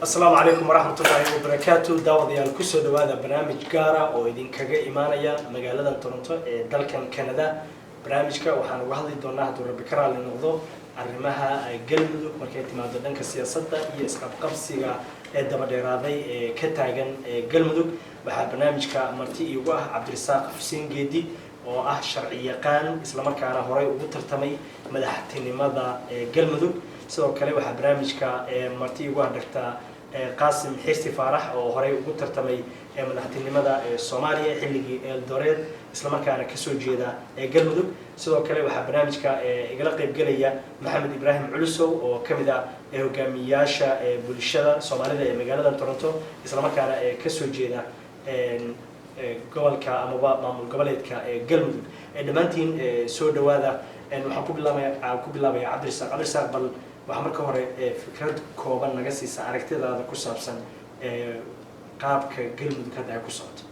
السلام عليكم ورحمة الله وبركاته. داود يا الكسر هذا برنامج جارة وإذن كجا إيمانيا مجالدا تورنتو دالكن كندا برنامج كا وحنا وهذا يدورنا هدور بكرة للنقضة arrimaha galmudug markay timaado dhanka siyaasadda iyo isqabqabsiga dabadheeraaday ka taagan galmudug waxaa barnaamijka marti iigu ah Cabdirasaaq Xuseen Geedi oo ah sharci yaqaan isla markaana horay ugu tartamay madaxtinimada galmudug sidoo kale waxaa barnaamijka marti iigu ah Dr. Qaasim Xirsi Faarax oo horay ugu tartamay madaxtinimada Soomaaliya xilligii Eldoret isla markaana ka soo jeeda galmudug sidoo kale waxaa barnaamijka igala qayb galaya Maxamed Ibrahim Culusow oo kamid ah hogaamiyaasha bulshada Soomaalida ee magaalada Toronto isla markaana ka soo jeeda gobolka ama maamul goboleedka galmudug dhamaantiin soo dhawaada waxaan ku bilaabayaa Cabdirasaaq bal waxa marka hore fikrad kooban naga siisa aragtidaada ku saabsan qaabka galmudug hadda ay ku socoto.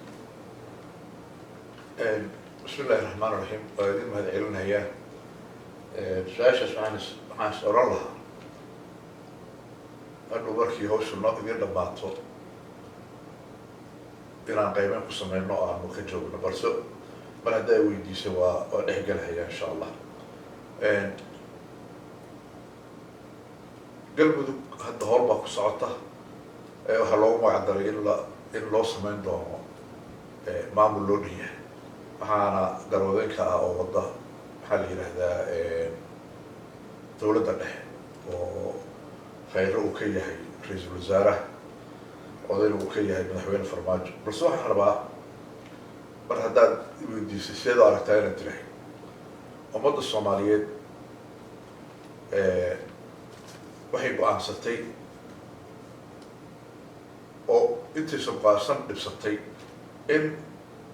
بسم الله الرحمن الرحيم. وأدين هذا علونا هي سؤال عن سؤال الله. أنه بركي هو سنة غير دبعته. إيران قيمة قسمين نوع عن مكجوب نبرسو. من هذا ويدي سوا ونحجل هي إن شاء الله. قلبه هذا هربا كسعته. وحلو ما عدل إلا الله سمين دوما معمول لونيه. waxaana garwadeenka ah oo wada waxa la yiraahdaa dawladda dhexe oo khayr uu ka yahay ra'iisul wasaaraha odayna uu ka yahay madaxweyne farmaajo balse waxaan rabaa mar haddaad weydiisay sidoo aragtaa inaad tirahay ummadda Soomaaliyeed waxay go'aansatay oo intii soo qaadsan dhibsatay in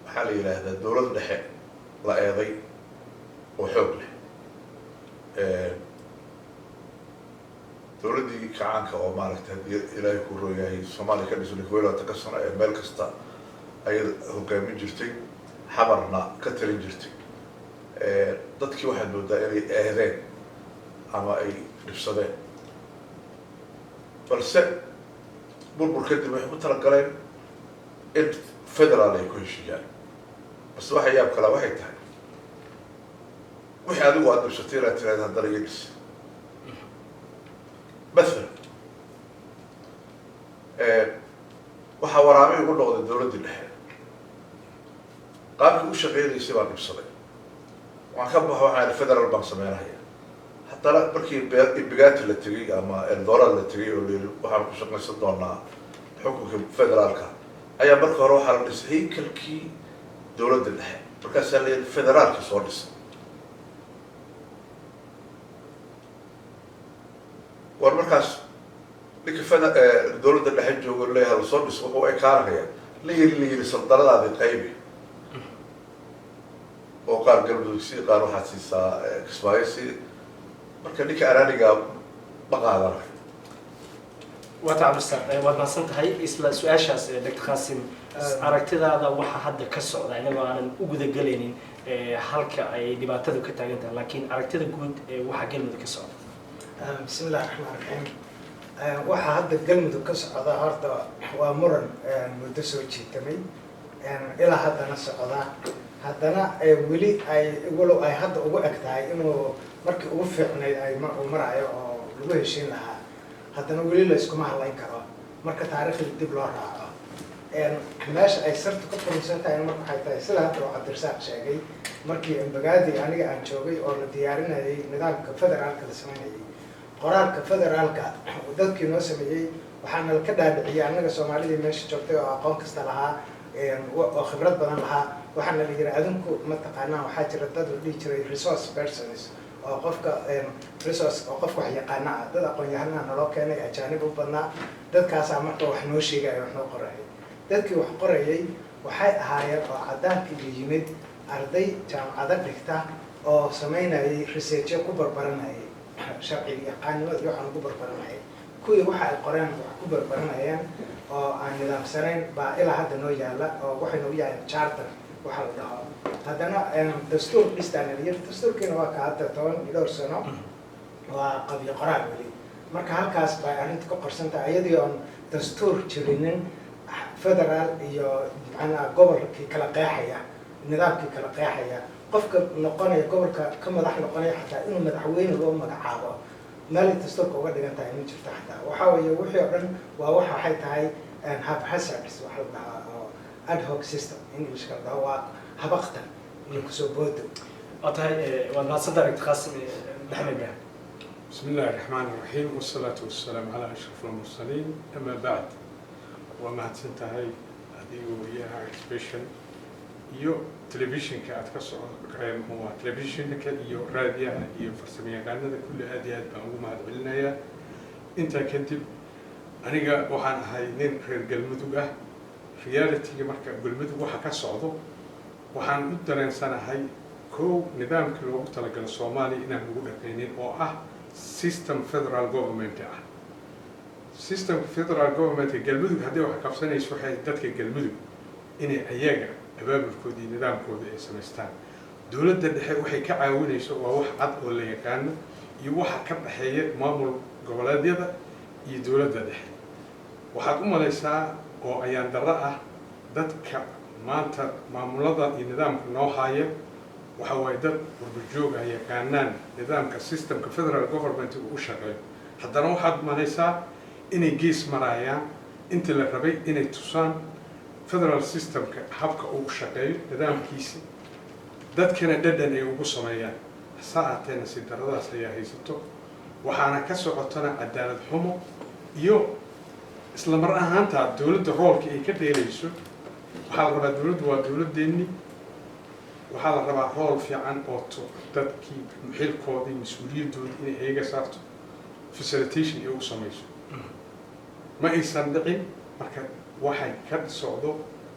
waxaa la yiraahdaa dawladda dhexe la eeday oo xoog leh dawladdii kacaanka oo maaragtay ilaahay ku rooyay Soomaaliya ka dhisan kuweelata ka sano ee meel kasta ay hogaamin jirtay xabarna ka talin jirtay dadkii waxaad moodaa inay eedeen ama ay dhibsadeen balse burbur kadib waxay u talagaleen in federaal ay ku heshiiyaan بس واحد يابك لا واحد تاني وحي هذا هو الشتيرة ترى هذا الرئيس مثلا وحوارامي يقول له الدولة دي الحين قام يقول شغيل يسيبها بصلي وعكبها على الفدرال بنك سمينا هي حتى لا بركي البقات اللي تجي أما الدولار اللي تجي واللي وحنا كشغل صدقنا حكم فدرال كا أي بركة روح على هيكل كي دولة الدحيح مركز الفدرال كصورس والمركز لك دولة الدحيح يقول لها الصورس وهو إكاره هي اللي السلطنة هذه قيمة وقال قبل يصير قالوا حسيسا كسبايسي مركز لك أراني قال بقى هذا وتعب الساق وما صنت هاي إسلا سؤال شاس دكتور قاسم aragtidaada waxa hadda ka socda inagoo aanan u guda galaynin halka ay dhibaatadu ka taagan tahay laakiin aragtida guud waxa galmudug ka socda bismillaahir rahmaanir rahiim waxa hadda galmudug ka socda horta waa muran muddo soo jiitamay ilaa haddana socda haddana weli ay walow ay hadda ugu eg tahay inuu markii ugu fiicnayd ay marayo oo lagu heshiin lahaa haddana weli la iskuma hadlayn karo marka taariikhda dib loo raaco meesha ay sartu ka qoraysan tahay marka waxay tahay sida hadda oo Cabdirasaaq sheegay markii ambagaadi aniga aan joogay oo la diyaarinayay nidaamka federaalka la sameeyay qoraalka federaalka dadkii noo sameeyay waxaana ka dhaadhiciyay anaga Soomaalida meesha joogtay oo aqoon kasta lahaa oo khibrad badan lahaa waxaana la yiraahdaa adinku ma taqaanaa waxaa jira dad u dhigi jiray resource persons oo qofka resource oo qof wax yaqaan ah dad aqoon yahanna loo keenay ajaanib u badnaa dadkaas marka wax noo sheegay wax noo qoray dadkii wax qorayay waxay ahaayeen oo cadaankii yimid arday jaamacada dhigta oo sameynayay research ku barbaranayay sharciga yaqaanimada iyo waxaan ku barbaranayay kuwii waxa ay qoreen wax ku barbaranayeen oo aan nidaamsanayn baa ilaa hadda noo yaala oo waxay noo yahay charter waxa la dhaho haddana dastuur dhistaan iyo dastuurkiina waa ka hadda 12 sano waa qabyo qoraal weli marka halkaas bay arrinta ka qorsantahay iyadii oon dastuur jirinin federaal iyo macnaha gobolkii kala qeexaya nidaamkii kala qeexaya qofka noqonaya gobolka ka madax noqonaya xataa inuu madaxweyne loo magacaabo meel dastuurka uga dhigan tahay ma jirto xataa waxaa weeye wixii oo dhan waa waxay tahay haphazards waxa la dhahaa oo ad hoc system englishka la dhaho waa habaqtan iyo kusoo boodo waa tahay waad mahadsantahay Dr. Qaasim Maxamed Ibrahim. بسم الله الرحمن الرحيم والصلاة والسلام على أشرف المرسلين أما بعد وما تنتهي هذه وياها إكسبريشن يو تلفزيون كأتكسر هو تلفزيون كيو راديو يو فرسمية قالنا كل هذه بأمو ما قبلنا يا أنت كنتب أنا جا وحنا هاي نين غير قلمتوجا ريالتي مركب قلمتوجا حكا صعدو وحنا قدرنا سنة هاي كو نظام كل وقت تلقى الصومالي إنه نقول كينين أو system federal government system federal government galmudug hadii wax qabsanayso waxay dadka galmudug inay ayaga abaabulkoodii nidaamkooda ay sameystaan dawladda dhexe waxay ka caawinayso waa wax cad oo la yaqaan iyo waxa ka dhaxeeya maamul goboleedyada iyo dawladda dhexe waxaad u malaysaa oo ayaan darro ah dadka maanta maamulada iyo nidaamka noo haya waxa way dad warbajoog ah yaqaanaan nidaamka systemka federal government uu shaqeeyo haddana waxaad malaysaa inay gees marayaan inta la rabay inay tusaan federal systemka habka uu shaqeeyo nidaamkiisa dadkana dhadhan ay ugu sameeyaan saacateena si daradaas ayaa haysato waxaana ka socotana cadaalad xumo iyo isla mar ahaanta dawladda roolka ay ka dheelayso waxaa la rabaa dawladdu waa dawladdeennii waxaa la rabaa rool fiican oo dadkii xilkoodii mas'uuliyadoodii inay iyaga saarto facilitation ay u samayso ma aysan dhicin marka waxay ka socdo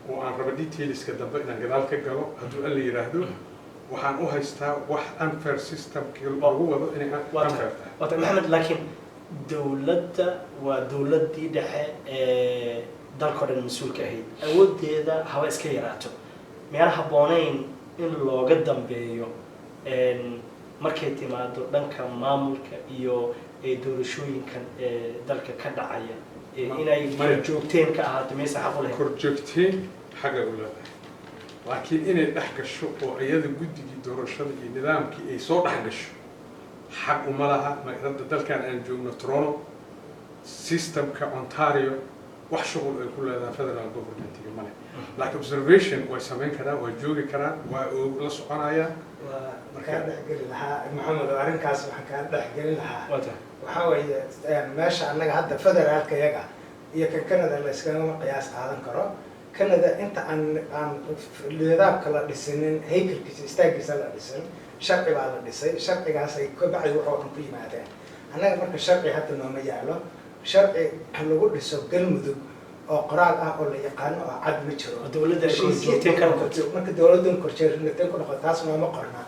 oo aan raba detailska dambe inaan gadaal ka galo hadduu alla yiraahdo waxaan u haystaa wax unfair systemkii lagu wado inay unfair tahay wata maxamed laakiin dawladda waa dawladdii dhexe ee dalkoo dhan mas-uulka ahayd awoodeeda haba iska yaraato meel habboonayn in looga dambeeyo markay timaado dhanka maamulka iyo doorashooyinkan dalka ka dhacaya inay korjoogteen ka ahaato maysa xaq u leh korjoogteen xaga u leedahay laakiin inay dhex gasho oo iyada guddigii doorashada iyo nidaamkii ay soo dhex gasho xaq uma laha maadada dalkan aan joogno Toronto systemka Ontario wax shughul ay ku leedahay federal government-ga male like observation way sameyn karaan way joogi karaan waa la soconayaan markaa dhexgeli lahaa maxamed oo arrinkaas waxaan kaa dhexgeli lahaa wata waxaa weeye meesha annaga hadda federaalka yaga iyo kan Canada la iskagama qiyaas qaadan karo Canada inta aan nidaamka la dhisinin haykalkiisa istaagiisa la dhisin sharci baa la dhisay sharcigaas ay ka bacay wuxuu dhan ku yimaadeen annaga marka sharci hadda nooma yaalo sharci lagu dhiso galmudug oo qoraal ah oo la yaqaan oo cad ma jiro dawladda korjoogteen ka noqoto marka dawladda korjoogteen ku noqoto taas nooma qorna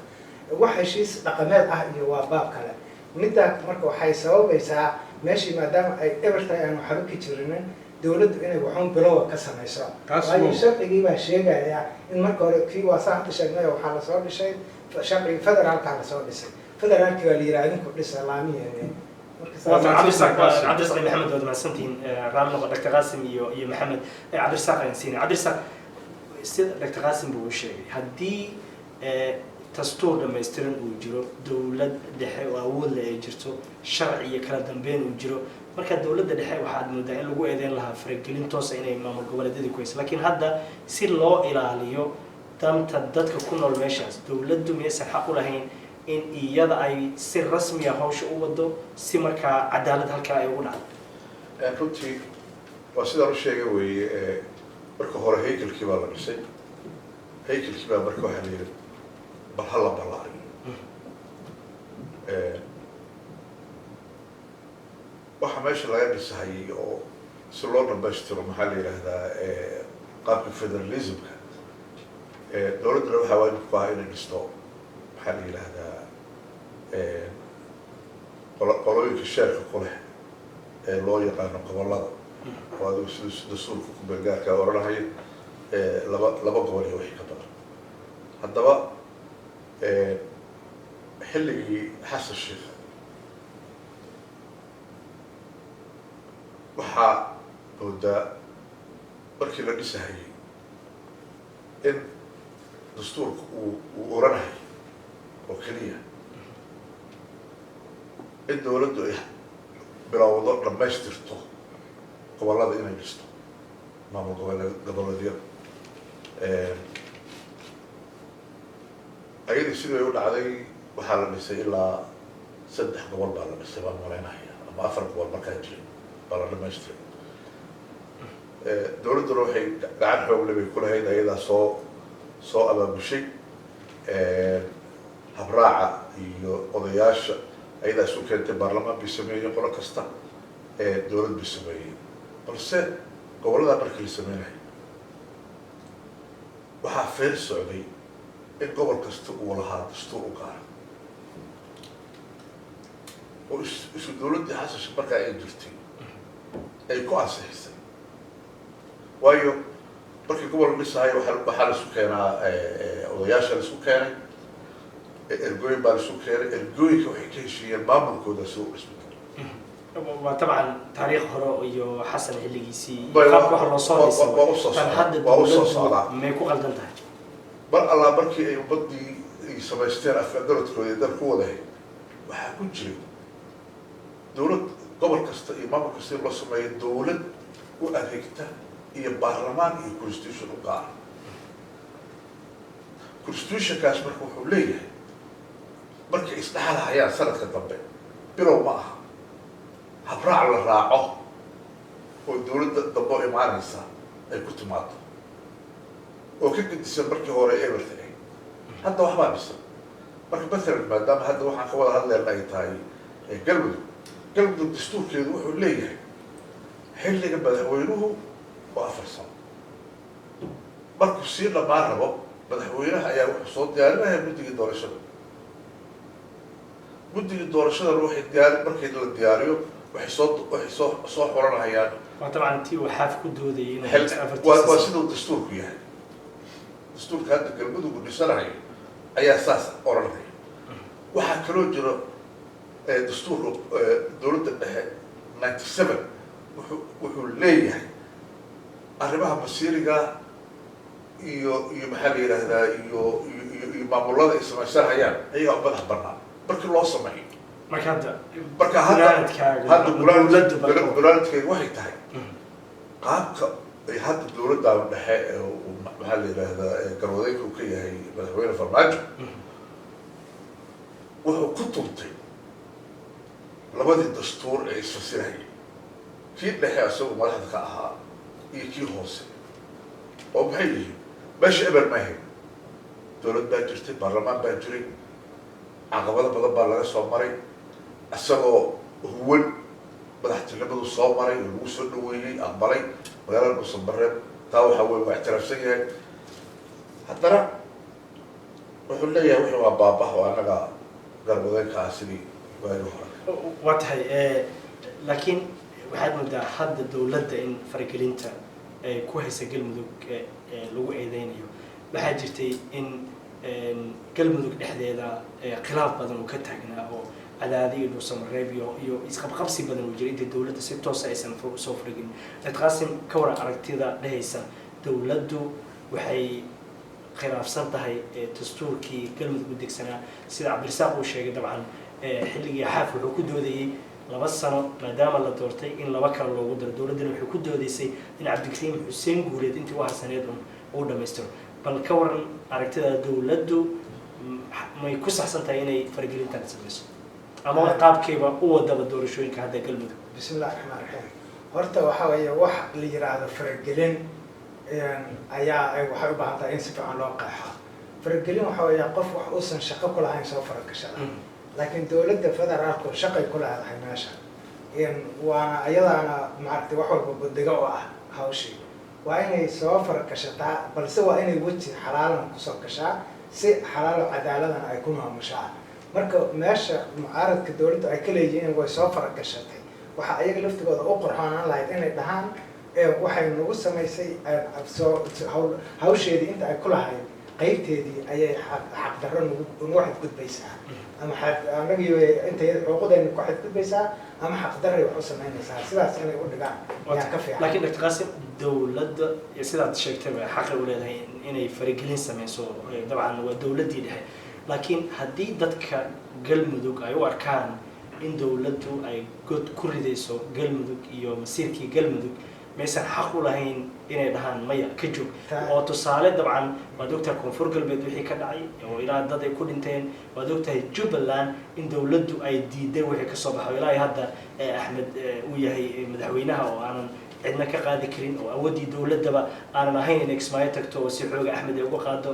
wax heshiis dhaqameed ah iyo waa baab kale midda marka waxay sababaysaa meeshii maadaama ay evertay aan waxba ka jirinin dawladdu inay waxun bilow ka samayso waayo sharcigii baa sheegaya in marka hore kii waa sax sheegnay waxaa la soo dhisay sharci federaalka la soo dhisay federaalka waa la yiraahdo ku dhisa laamiyeene عبد الرزاق محمد ودمان سنتين رام نقطة دكتور قاسم يو محمد عبد الرزاق ينسينا عبد الرزاق دكتور قاسم بوشي هدي تستور لما يستلم وجرو دولة دحي وأول يجرتو شرعية كلا دنبين وجرو مركز دولة دحي واحد مدعي لو إذن لها فرق لين توصل إلى إمام الجوال دي كويس لكن هذا يصير لا إلى عليه تم تدتك كنا المشاز دولة دم يسحق حقولهين in iyada ay si rasmi ah hawsha u wado si markaa cadaalad halkaa ay ugu dhacdo runtii waa sidaan u sheegay weeye marka hore haykalkii baa la dhisay haykalkii baa marka waxaa la yidhi bal ha la ballaarin waxa meesha laga dhisahayay oo si loo dhammaystiro maxaa la yidhaahdaa qaabka federalismka dawladdana waxaa waajib ku ahaa inay dhisto maxaa la yidhaahdaa qolooyinka sheerka ku leh ee loo yaqaano gobollada oo adigu sida dastuurka ku beelgaarka oranahay laba gobol iyo wixii ka badan haddaba xilligii xasan sheekh moodaa markii la dhisahayay in dastuurka uu oranahay oo keliya in dawladdu ay bilowdo dhammaystirto gobollada inay dhisto maamul goboleedyada ayadii sidii u dhacday waxaa la dhisay ilaa 3 gobol baa la dhisay baan malaynaya ama 4 gobol markaa jiray baa la dhamaystiray dawladduna waxay gacan xoogle bay ku lahayd ayadaa soo abaabushay habraaca iyo odayaasha ayadaa isu keentay baarlamaan bay sameeyey qolo kasta dawlad bay sameeyey balse gobolladaa markii la sameynayo waxaa feer socday in gobol kasta uu lahaa dastuur u gaara oo isu dawladdii xasasha markaa ay jirtay ay ku ansixisay waayo markii gobol dhisahay waxaa la isu keenaa odayaasha la isu keenay ergooyin baa la isu keenay ergooyinka waxay ka heshiiyeen maamulkooda si u dhismi waa dabcan taariikh hore iyo xasan xilligiisii qaabka wax loo soo dhisay hadda dawladdu may ku qaldan tahay mar allaa markii ay ummadii ay samaysteen afgaradkooda dal ku wadahay waxaa ku jiray dawlad gobol kasta iyo maamul kasta in loo sameeyo dawlad u adeegta iyo baarlamaan iyo constitution u gaara constitutionkaas marka wuxuu leeyahay markay isdhexalahayaan sanadka dambe bilow ma aha habraac la raaco oo dawladda dambe oo imaanaysa ay ku timaado oo ka gedisan markii hore everything hadda waxbaa dhisan marka mathalan maadaama hadda waxaan ka wada hadlayna ay tahay galmudug dastuurkeedu wuxuu leeyahay xilliga madaxweynuhu waa 4 sano markuu sii dhammaan rabo madaxweynaha ayaa wuxuu soo diyaarinaya guddigii doorashadana waxay markii la diyaariyo waxay soo xulanayaan waa dabcan tii uu xaaf ku doodayay waa siduu dastuurku yahay dastuurka hadda galmudugu dhisanayo ayaa saas oranaya waxaa kaloo jiro dastuurka dawladda dhexe 97 wuxuu leeyahay arrimaha masiiriga iyo maxaa la yidhaahdaa iyo maamulada ay samaysanayaan ayagaa madax bannaan markii loo sameeyo marka hadda gulaanadkeedu waxay tahay qaabka ay hadda dawladda dhexe maxaa la yidhaahdaa garwadeynka uu ka yahay madaxweyne farmaajo wuxuu ku tuntay labadii dastuur ee isfasilahayay kii dhexe isagu madaxda ka ahaa iyo kii hoose oo maxay yihiin meesha eber ma ahayd dawlad baa jirtay baarlamaan baa jiray caqabado badan baa laga soo maray isagoo huwan madaxtinimadu soo maray oo lagu soo dhaweeyey aqbalay magaalada dhuusanbareed taa waxaa wey waa ictiraafsan yahay haddana wuxuu leeyahay wixii waa baabah oo annaga garwadeynka ah sidii waagi hore waa tahay laakiin waxaad moodaa hadda dawladda in faragelinta ay ku haysa galmudug lagu eedeynayo waxaa jirtay in galmudug dhexdeeda khilaaf badan uu ka taagnaa oo cadaadi iyo dhuusamareeb iyo isqabqabsi badan uu jiray inta dawladda si toosa aysan soo faragin qaasim ka waran aragtida dhehaysa dawladdu waxay khilaafsan tahay dastuurkii galmudug u degsanaa sida cabdirasaaq uu sheegay dabcan xilligii xaaf wuxuu ku doodayay 2 sano maadaama la doortay in 2 kale loogu daro dawladdana waxay ku doodaysay in cabdikariim xuseen guuleed intii u harsaneed uu dhammaystiro bal ka waran aragtida dawladdu may ku saxsan tahay inay faragelintan samayso ama qaabkeeba u wadaba doorashooyinka hadda galmudug bismillahi raxmaan raxiim horta waxaa weeye wax la yiraahdo faragelin waxay u baahan tahay in si fiican loo qeexo faragelin waxaa weeye qof wax uusan shaqo ku lahayn soo faragashada laakiin dawladda federaalku shaqay ku leedahay meesha waana ayadaana maaragtay wax walba buddiga oo ah hawshii waa inay soo faragashataa balse waa inay weji xalaalan kusoo gashaa si xalaalo cadaaladana ay ku maamushaa marka meesha mucaaradka dawladdu ay ka leeyihiin way soo faragashatay waxaa ayaga laftigooda u qorxoonaan lahayd inay dhahaan waxay nagu samaysay hawsheedii inta ay ku lahayd qaybteedii ayay xaqdarro nagu xadgudbaysaa ama anagii intay xuquuqdeena ku xadgudbaysaa ama xaqdarray wax u samaynaysaa sidaas inay u dhigaan ayaa ka fiican. laakiin Dr. Qaasim dowladda sidaad sheegtay xaqay u leedahay inay faragelin sameyso dabcan waa dowladdii dhexe laakiin haddii dadka galmudug ay u arkaan in dowladdu ay god ku ridayso galmudug iyo masiirkii galmudug maysan xaq u lahayn inay dhahaan maya ka joog oo tusaale dabcan waad ogtahay koonfur galbeed wixii ka dhacay oo ilaa dad ay ku dhinteen waad ogtahay Jubbaland in dowladdu ay diiday wixii ka soo baxay ilaa hadda Axmed uu yahay madaxweynaha oo aanan cidna ka qaadi karin oo awoodii dowladaba aanan ahayn in Kismaayo tagto oo si xoog Axmed ay uga qaado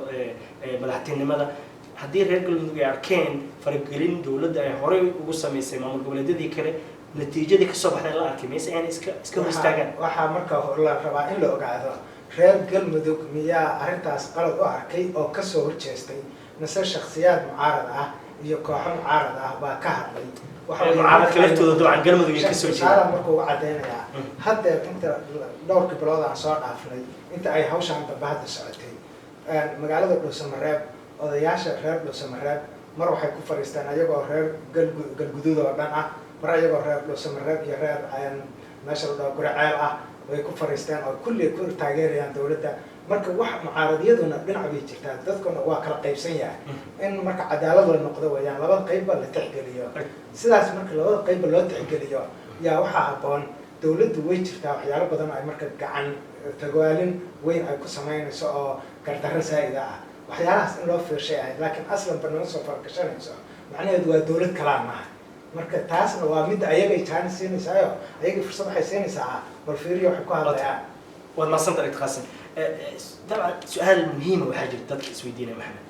madaxtinimada haddii reer galmudug ay arkeen faragelin dowladda ay horey ugu sameysay maamul goboleedyadii kale natiijadii ka soo baxday la arkay mayse aan iska hor istaagaan. waxaa marka la rabaa in la ogaado reer galmudug miyaa arrintaas qalad u arkay oo kasoo horjeestay mise shakhsiyaad mucaarad ah iyo kooxo mucaarad ah baa ka hadlay. mucaaradka laftooda dabcan galmudug ay kasoo jeedaan markuu u cadeynayaa haddeer inta dhowrkii bilood aan soo dhaafnay inta ay hawshaan dambe hadda socotay magaalada Dhuusamareeb odayaasha reer Dhuusamareeb mar waxay ku fariisteen ayagoo reer galguduud oo dhan ah mar ayagoo reer Dhuusamareeb iyo reer meesha la dhaho Guriceel ah way ku fariisteen oo kulli ku taageerayaan dowladda marka wax mucaaradiyaduna dhinac bay jirtaa dadkuna waa kala qaybsan yahay in marka cadaalad la noqdo weeyaan labada qayba la tixgeliyo sidaas marka labada qayba loo tixgeliyo yaa waxaa habboon dowladdu way jirtaa waxyaalo badan ay marka gacan tagwaalin weyn ay ku samaynayso oo gardarro saa'ida ah waxyaalahaas in loo fiirshay ahayd laakiin aslan barnaamij soo fargashanayso macnaheedu waa dowlad kalaan maaha marka taasna waa mid ayagay jaan siinaysayo ayagay fursad waxay siinaysaa bal fiiriyo waxay ku hadlayaan. waad mahadsantahay Dr. Qaasim dabcan su-aal muhiima waxaa jirta dadka isweydiinaya maxamed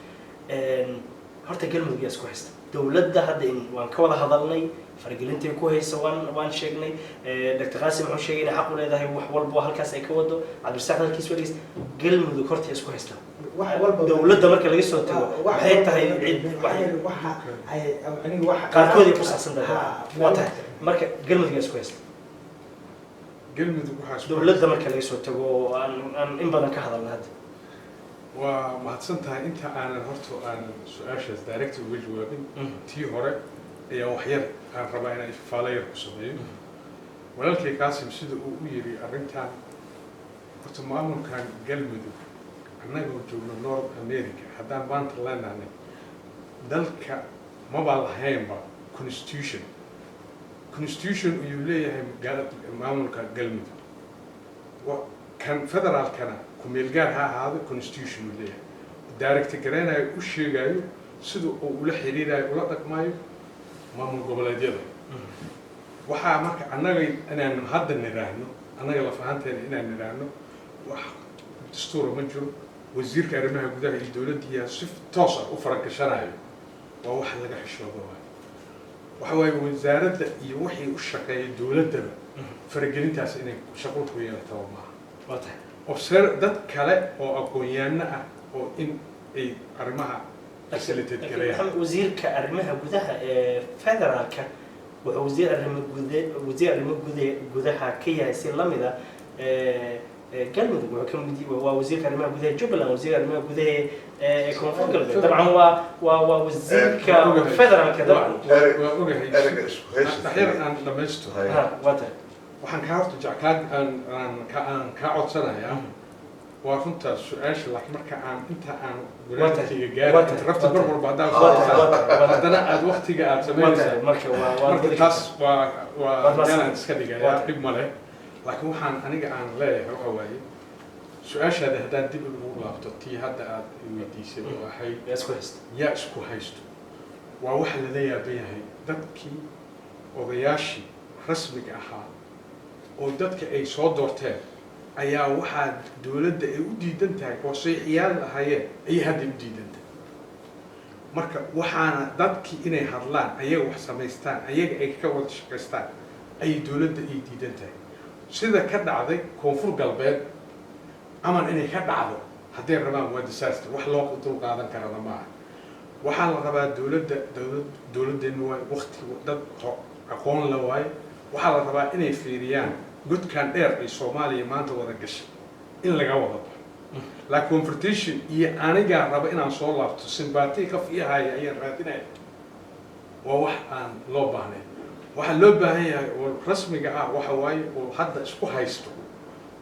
horta galmudug yaa isku haysta dowladda hadda waan ka wada hadalnay faragelintay ku haysa waan sheegnay Dr. Qaasim wuxuu sheegay inay xaq u leedahay wax walba halkaas ay ka wado cabdirasaaq halkiis weligiis galmudug horta isku haysta dowladda marka laga soo tago waxay tahay cid qaarkood ay ku saabsan tahay waa tahay marka galmudug yaa isku haysta galmudug waxaa dowladda marka laga soo tago aan in badan ka hadalna hadda waa mahadsan tahay inta aanan horta aan su-aashaas direct uga jawaabin tii hore ayaa waxyar aan rabaa inaan ifaalo yar ku sameeyo walaalkay Qaasim sida uu u yiri arrintan horta maamulkan galmudug annagoo joogno North America haddaan maanta leenahay dalka maba lahaynba constitution uu leeyahay maamulka galmudug kan federaalkana kumeel gaar ha ahaado constitution uu leeyahay direct gareenayo u sheegayo sida uu ula xiriirayo ula dhaqmayo maamul goboleedyada waxaa marka annaga inaan hadda niraahno annaga la fahanteena inaan niraahno wax dastuur ma jiro wasiirka arrimaha gudaha iyo dowladda si toos ah u faragashanayo waa wax laga xishoodo waxa waaye wasaaradda iyo wixii u shaqeeyay dowladda faragelintaas inay shaqo ku yeelato maaha waa tahay observe dad kale oo aqoon-yahano ah oo in ay arrimaha facilitate gareeyaan wasiirka arrimaha gudaha ee federaalka wuxuu wasiir arrimo gudaha ka yahay si lamid ah galmudug wuxuu ka mid yahay waa wasiirka arrimaha gudaha Jubbaland wasiirka arrimaha gudaha ee koonfur galbeed dabcan waa wasiirka federaalka dabcan waa ogahay dhaxyar aan dhamaysto waa tahay waxaan ka horta jeclaan aan ka codsanayaa waa runta su-aasha laakiin marka aan inta aan wadaadkayga gaarin rabta mar walba haddana aad waqtiga aad samaynaysaa marka taas waa meelaan iska dhigayaa dhib ma leh laakiin waxaan aniga aan leeyahay waxa waaye su-aashaada haddaan dib ugu laabto tii hadda aad weydiisay oo ahayd yaa isku haysto waa waxa lala yaaban yahay dadkii odayaashii rasmiga ahaa oo dadka ay soo doorteen ayaa waxaa dowladda ay u diidan tahay oo saxiixyaal ahaayeen ayay hadda u diidan tahay marka waxaana dadkii inay hadlaan ayaga wax samaystaan ayaga ay ka wada shaqaystaan ayay dowladda ay diidan tahay sida ka dhacday koonfur galbeed aman inay ka dhacdo hadday rabaan waa disaster wax loo dul qaadan karana maaha waxaa la rabaa dowladdeenu waa waqti dad aqoon la waaye waxaa la rabaa inay fiiriyaan godkan dheer ay Soomaaliya maanta wada gashay in laga wada baxo la confrontation iyo aniga raba inaan soo laabto sympathy qaf iyo haya ayaan raadinaya waa wax aan loo baahnayn waxa loo baahan yahay oo rasmiga ah waxa waaye oo hadda isku haysto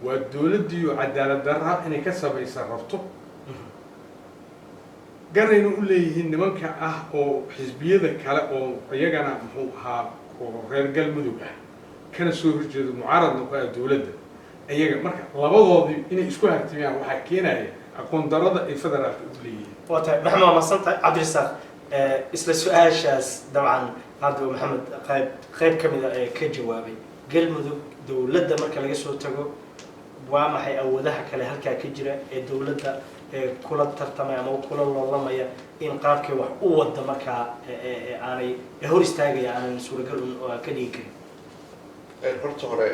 waa dawladii oo cadaalad darra inay ka samaysan rabto garayna u leeyihiin nimanka ah oo xisbiyada kale oo iyagana muxuu ahaa oo reer galmudug ah kana soo horjeedo mucaaradna ku ah dawladda iyaga marka labadoodii inay isku hartimiyaan waxaa keenaya aqoon darrada ay federaalka u leeyihiin waa tahay maxamed waa masantahay cabdirasaaq isla su-aashaas dabcan hadda maxamed qayb ka mida ee ka jawaabay galmudug dawladda marka laga soo tago waa maxay awoodaha kale halkaa ka jira ee dawladda kula tartamaya ama kula loolamaya in qaabkay wax u wada markaa aanay hor istaagaya aanan suuragal ka dhigi karin horta hore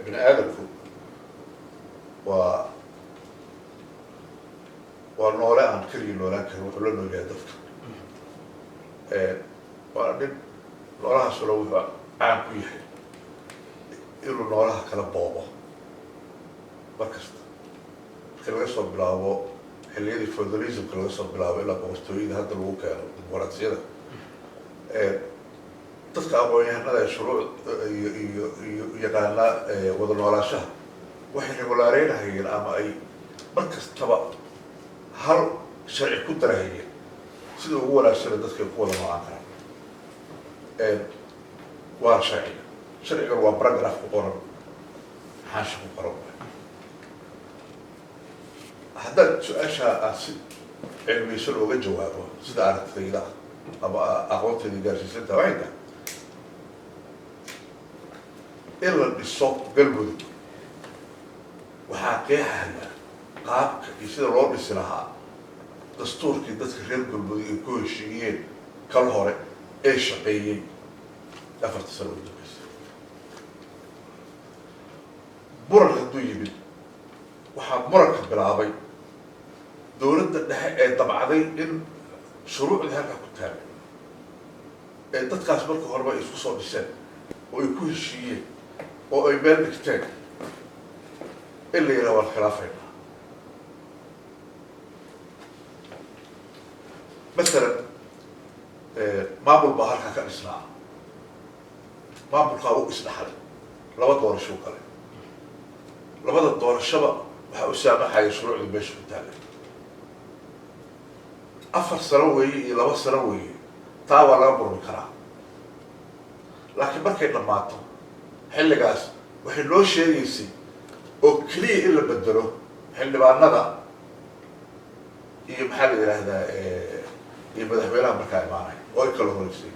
bini aadamku waa noole aan keligii noolaan karin wuxuu la noolyahay dadka waa nin noolahaasuna wuxuu caan ku yahay inuu noolaha kala boobo markasta markii laga soo bilaabo xilliyadii feudalismka laga soo bilaabo ilaa boqortooyada hadda lagu keeno dimuqraasiyada dadka aqoon-yahanada ee shuruuc iyo yaqaana wada noolaashaha waxay regulaareynahayen ama ay mar kastaba hal sharci ku darahayeen sida ugu wanaagsana dadka ay ku wada noolaan karaan waa sharcigan waa paragraph ku qoran xaashi ku qoran haddaad su-aashaa aan si cilmiyeysan ooga jawaabo sida aragtidayda ama aqoonteedii gaarsiisanta waxay tahay in la dhiso galmudug waxaa qeexaya qaabka iyo sida loo dhisi lahaa dastuurkii dadka reer galmudug ay ku heshiiyeen kal hore ee shaqeeyey 4 sano u dambeysay muran hadduu yimid waxaa muranka bilaabay dawladda dhexe ee dabcday in shuruucdii halkaa ku taagay ee dadkaas marka horeba ay isku soo dhiseen oo ay ku heshiiyeen oo ay meel dhigteen in la yidhaha waan khilaafayna masalan maamul baa halkaa ka dhisnaa maamulkaa u isdhaxlay 2 doorasho u galay 2 doorashaba waxaa u saamaxaya shuruucdii meesha ku taagay 4 sano weeye iyo 2 sano weeye taa waa laga murmi karaa laakiin markay dhammaato xilligaas waxay noo sheegaysay oo keliya in la bedelo xildhibaanada iyo maxaa la yidhaahdaa iyo madaxweynaha markaa imaanaya oo ay kala horeysay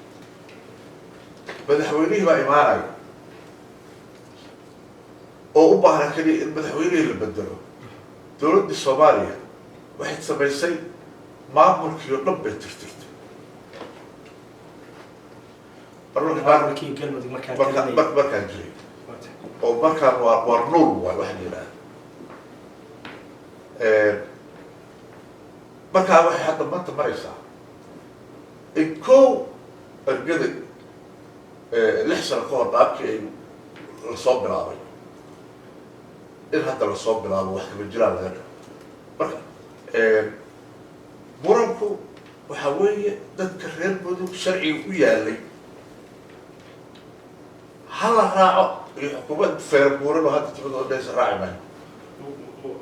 madaxweynihii baa imaanaya oo u baahna keliya in madaxweynihii la bedelo dawladdii soomaaliya waxay samaysay maamulkii oo dhan bay tirtirtay maamulkii galmudug markaan jiray oo markaan waa nuul waay waxa la yidhaha markaa waxay hadda maanta maraysaa in kow ergada 6 sano ka hor qaabkii ay lasoo bilaabay in hadda lasoo bilaabo wax kaba jiraan laga dhigo marka muranku waxaa weeye dadka reer mudug sharciga u yaalay hala raaco iyo xukuumad feerbuuran oo hadda timid oo dhaysa raaci maayo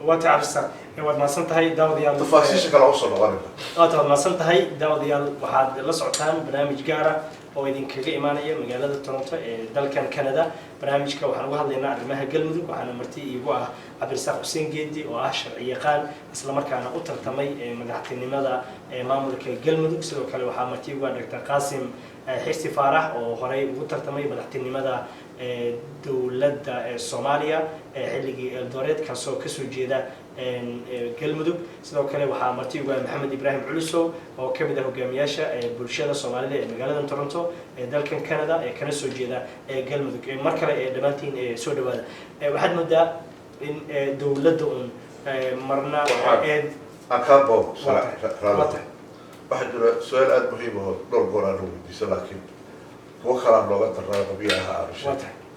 waad cabdirasaaq waad mahadsan tahay daawadayaal tafaasiisha kale usoo noqonayna waad mahadsan tahay daawadayaal waxaad la socotaan barnaamij gaara oo idinkaga imaanaya magaalada Toronto ee dalkan Canada barnaamijka waxaan uga hadlaynaa arrimaha galmudug waxaana marti iigu ah cabdirasaaq xuseen geedi oo ah sharci yaqaan isla markaana u tartamay madaxtinimada maamulka galmudug sidoo kale waxaa marti iigu ah Dr. Qaasim xirsi faarax oo horey ugu tartamay madaxtinimada dawladda Soomaaliya xilligii Eldoret kaasoo ka soo jeeda galmudug sidoo kale waxaa marti ugu ah Maxamed Ibrahim Culusow oo ka mid ah hogaamiyaasha bulshada Soomaalida ee magaalada Toronto ee dalkan Canada ee kana soo jeeda galmudug mar kale dhamaantiin soo dhawaada waxaad moodaa in dawladda marna akabo waxaa jira su-aal aada muhiim oo dhowr goor aan weydiiso laakiin kuwa kalaan looga darnaa qabiyaha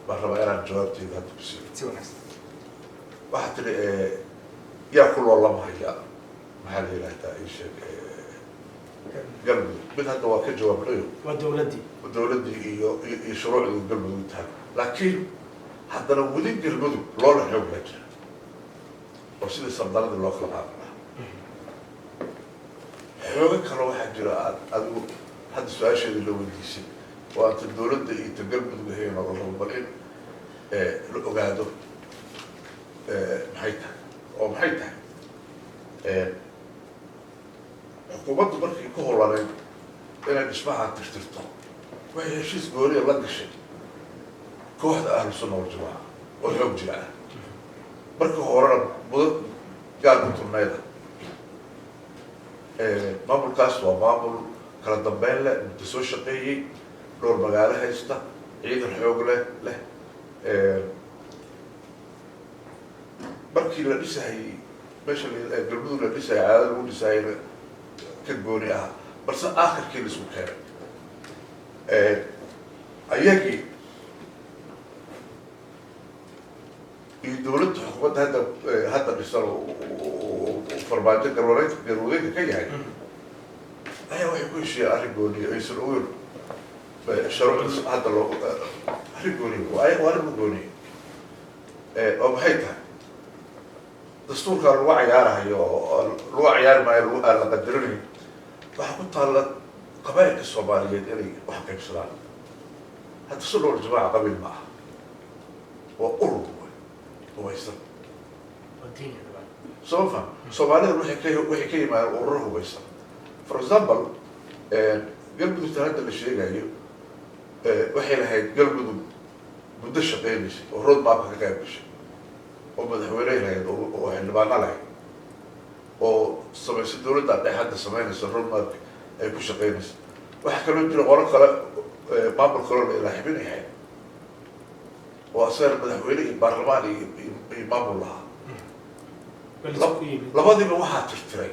baan rabaa inaan jawaabteeda hadda ku siiyo waxaa tiri yaa ku loolamahaya maxaa la yidhahdaa isheeg galmudug mid hadda waa ka jawaabnayo waa dowladdii iyo shuruucdii galmudug tahay laakiin haddana weli galmudug loola xoog la jira oo sidii sardaladii loo kala qaadana xoogo kale waxaa jira aad adigu hadda su-aasheeda la weydiisay oo aanta dowladda iyo ta galmudug ahayn oo rabo bal in la ogaado maxay tahay oo maxay tahay xukuumaddu markay ku holaneyd inay dhismaha tirtirto waxay heshiis gooniya la gashay kooxda ahlu sunna waljamaaca oo xoog jira ah markii horena mudad gaarka turneyda maamulkaas waa maamul kala dambeyn leh muddo soo shaqeeyey dhowr magaalo haysta ciidan xoog leh markii la dhisahayey meesha galmudug la dhisahayay caadada lagu dhisahayna ka gooni ah balse aakhirkii la isku keenay ayagii iyo dowladda xukuumadda hadda dhisan farmaajo garwadeynka ka yahay ayaa waxay ku heshiiyeen arrin gooniya aysan ogeyn sharuucda hadda loo arrin gooniya waa arrin gooniya oo maxay tahay dastuurkaa lagu cayaarahayo oo lagu cayaari maayo aan la qadarinayn waxaa ku taalla qabaa'ilka soomaaliyeed inay wax qaybsadaan hadda sunna waljamaaca qabiil ma aha waa urur hubaysan soo faham soomaalida waxay ka yimaadeen ururo hubaysan for example galmudugta hadda la sheegayo waxay lahayd galmudug muddo shaqeynaysay oo road mapka ka qayb gashay oo madaxweyne lahayd oo xildhibaano lahayd oo samaysa dowladda dhex hadda samaynaysa road mapka ay ku shaqeynaysa waxaa kaloo jira qolo kale maamul kaloo la ilaaxibinayahay oo asaga madaxweyne iyo baarlamaan iyo maamul lahaa labadiiba waxaa tirtiray